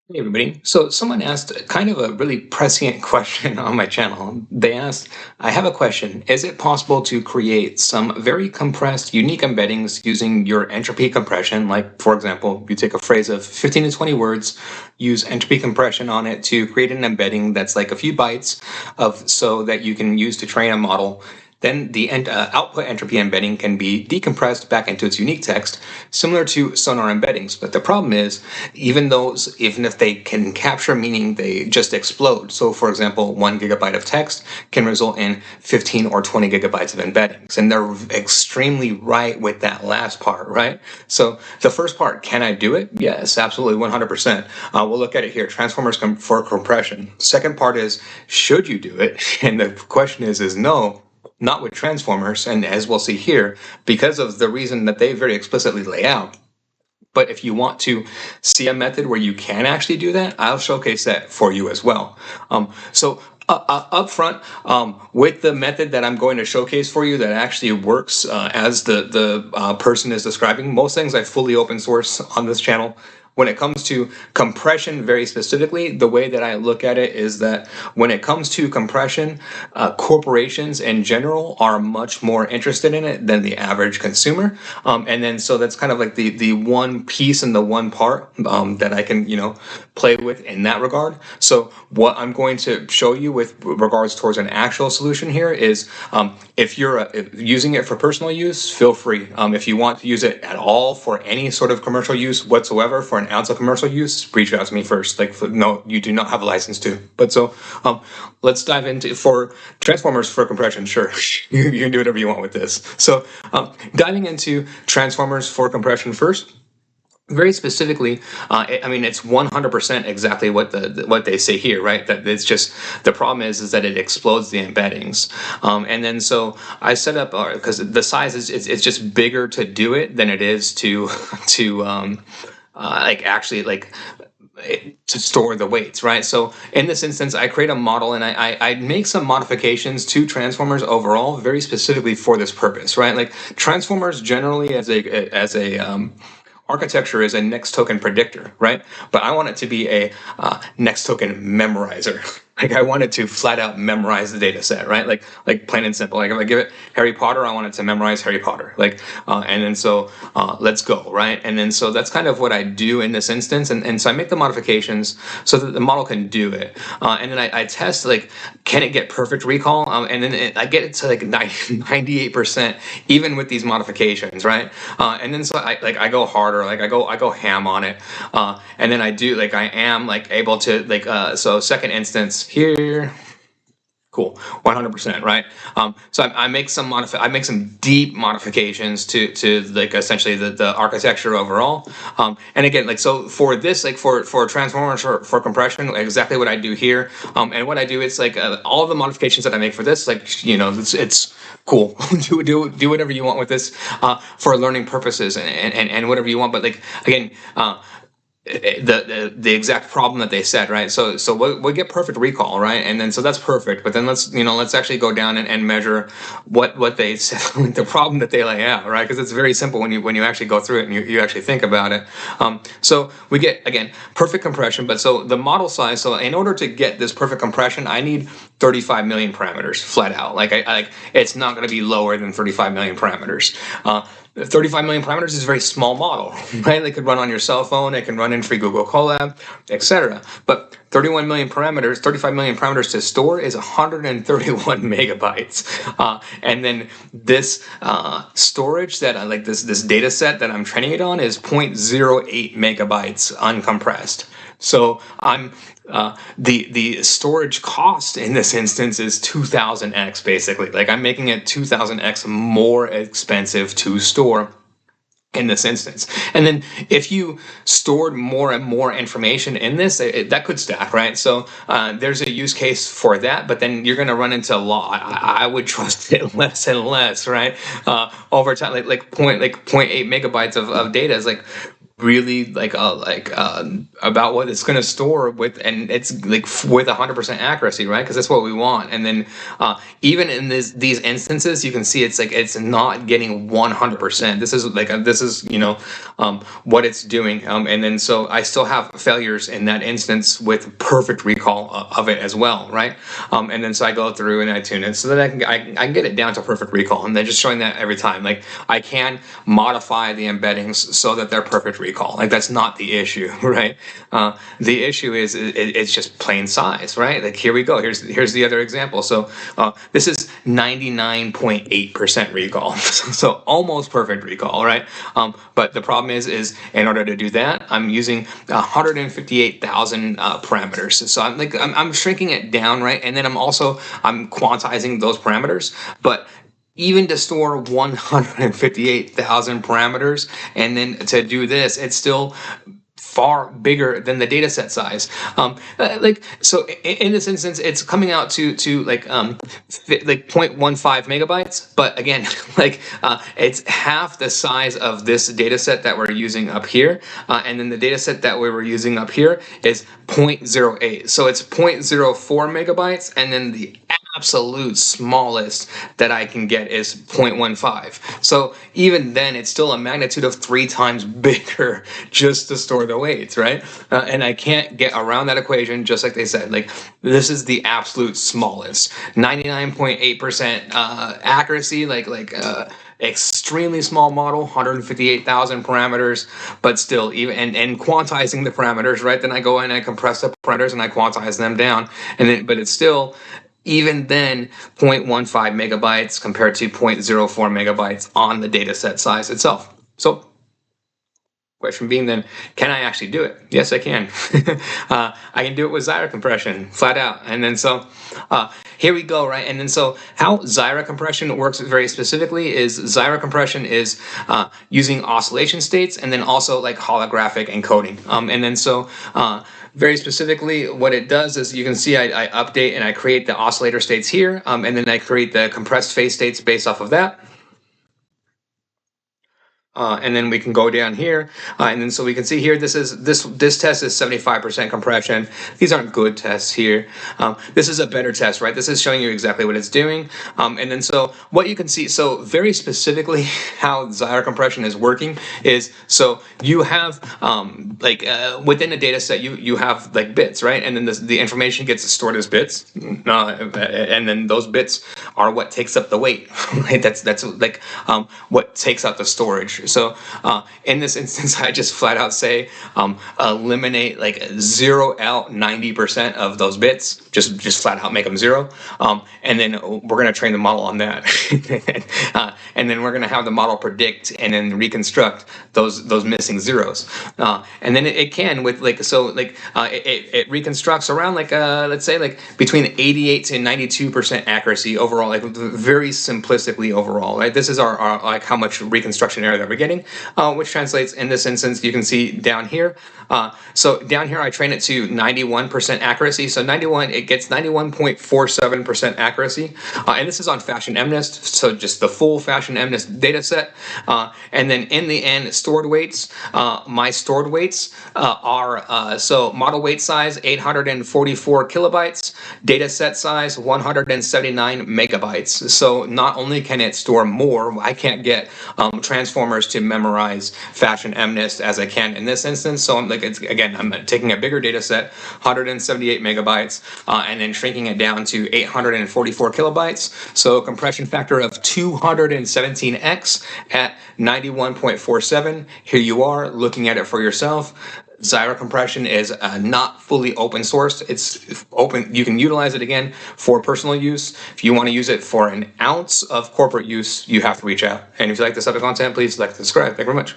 Hey everybody. So someone asked kind of a really prescient question on my channel. They asked, I have a question. Is it possible to create some very compressed, unique embeddings using your entropy compression? Like, for example, you take a phrase of 15 to 20 words, use entropy compression on it to create an embedding that's like a few bytes of so that you can use to train a model. Then the output entropy embedding can be decompressed back into its unique text, similar to sonar embeddings. But the problem is, even if they can capture meaning, they just explode. So, for example, 1 GB of text can result in 15 or 20 gigabytes of embeddings. And they're extremely right with that last part, right? So the first part, can I do it? Yes, absolutely, 100%. We'll look at it here, transformers for compression. Second part is, should you do it? And the question is no. Not with transformers, and as we'll see here, because of the reason that they very explicitly lay out. But if you want to see a method where you can actually do that, I'll showcase that for you as well. Up front, with the method that I'm going to showcase for you that actually works as the person is describing, most things I fully open source on this channel. When it comes to compression, very specifically, the way that I look at it is that when it comes to compression, corporations in general are much more interested in it than the average consumer. And then so that's kind of like the one piece and the one part that I can, play with in that regard. So what I'm going to show you with regards towards an actual solution here is if you're using it for personal use, feel free. If you want to use it at all for any sort of commercial use whatsoever, for an ounce of commercial use, reach out to me first. No, you do not have a license to. But so let's dive into for transformers for compression. Sure, you can do whatever you want with this. So diving into transformers for compression first. Very specifically, it's 100% exactly what they say here, right? That it's just the problem is that it explodes the embeddings, and then so I set up because the size is it's just bigger to do it than it is to to store the weights, right? So in this instance, I create a model and I make some modifications to transformers overall, very specifically for this purpose, right? Like transformers generally as a architecture is a next token predictor, right? But I want it to be a next token memorizer. Like I want it to flat out memorize the data set, right? Like plain and simple. Like if I give it Harry Potter, I want it to memorize Harry Potter. And then so let's go, right? And then so that's kind of what I do in this instance. And so I make the modifications so that the model can do it. And then I test can it get perfect recall? And then I get it to 98% even with these modifications, right? And then so I go harder, I go ham on it. And then I do I am able to so second instance here. Cool, 100%, right? So I make some deep modifications to essentially the architecture overall. And again, so for this, for transformers for compression, compression, exactly what I do here. And what I do is all the modifications that I make for this, it's cool. do whatever you want with this for learning purposes and whatever you want. But again. The exact problem that they said, right? So we'll get perfect recall, right? And then so that's perfect. But then let's actually go down and measure what they said, the problem that they lay out, right? Because it's very simple when you actually go through it and you actually think about it. So we get again perfect compression, but so the model size. So in order to get this perfect compression, I need 35 million parameters flat out. It's not going to be lower than 35 million parameters. 35 million parameters is a very small model, right? It could run on your cell phone, it can run in free Google Colab, etc. But 35 million parameters to store is 131 megabytes. And then this storage that this data set that I'm training it on is 0.08 megabytes uncompressed. So I'm the storage cost in this instance is 2000x basically. I'm making it 2000x more expensive to store in this instance. And then if you stored more and more information in this, that could stack, right? So there's a use case for that, but then you're going to run into law. I would trust it less and less, right? Over time, 0.8 megabytes of data is really about what it's going to store with, and it's like with 100% accuracy, right? Because that's what we want. And then even in these instances, you can see it's not getting 100%. This is what it's doing. And then so I still have failures in that instance with perfect recall of it as well, right? And then so I go through and I tune it so that I can get it down to perfect recall. And then just showing that every time, like I can modify the embeddings so that they're perfect recall. Like that's not the issue, right? The issue is it's just plain size, right? Like here we go. Here's the other example. So this is 99.8% recall, so almost perfect recall, right? But the problem is in order to do that, I'm using 158,000 parameters. So I'm shrinking it down, right? And then I'm quantizing those parameters, but even to store 158,000 parameters and then to do this, it's still far bigger than the data set size. So in this instance, it's coming out to like 0.15 megabytes. But again, it's half the size of this data set that we're using up here. And then the data set that we were using up here is 0.08. So it's 0.04 megabytes. And then the absolute smallest that I can get is 0.15. So even then, it's still a magnitude of 3 times bigger just to store the weights, right? And I can't get around that equation, just like they said. Like this is the absolute smallest, 99.8% accuracy, extremely small model, 158,000 parameters, but still even and quantizing the parameters, right? Then I go in and I compress the parameters and I quantize them down, and then but it's still. Even then, 0.15 megabytes compared to 0.04 megabytes on the data set size itself. So, question being then, can I actually do it? Yes, I can. I can do it with Zyra compression, flat out. And then so, here we go, right? And then so how Zyra compression works very specifically is Zyra compression is using oscillation states and then also like holographic encoding. And then so very specifically, what it does is you can see I update and I create the oscillator states here, and then I create the compressed phase states based off of that. And then we can go down here, and then so we can see here this test is 75% compression. These aren't good tests here. This is a better test, right? This is showing you exactly what it's doing. And then so what you can see, so very specifically how Zyra compression is working is so you have within a data set you have like bits, right? And then the information gets stored as bits, and then those bits are what takes up the weight, right? That's like what takes up the storage. So in this instance, I just flat out say eliminate, like zero out 90% of those bits. Just flat out make them zero, and then we're going to train the model on that, and then we're going to have the model predict and then reconstruct those missing zeros, and then it can with it reconstructs around let's say between 88 to 92% accuracy overall, like very simplistically overall, right? This is our like how much reconstruction error that we're getting, which translates in this instance, you can see down here. So down here I train it to 91% accuracy. So 91, it gets 91.47% accuracy, and this is on Fashion MNIST, so just the full Fashion MNIST data set. And then in the end, stored weights, my stored weights are so model weight size 844 kilobytes, data set size 179 megabytes. So not only can it store more, I can't get transformers to memorize Fashion MNIST as I can in this instance. So I'm taking a bigger data set, 178 megabytes, and then shrinking it down to 844 kilobytes. So a compression factor of 217x at 91.47. Here you are looking at it for yourself. Zyra compression is not fully open sourced. It's open. You can utilize it again for personal use. If you want to use it for an ounce of corporate use, you have to reach out. And if you like this type of content, please like and subscribe. Thank you very much.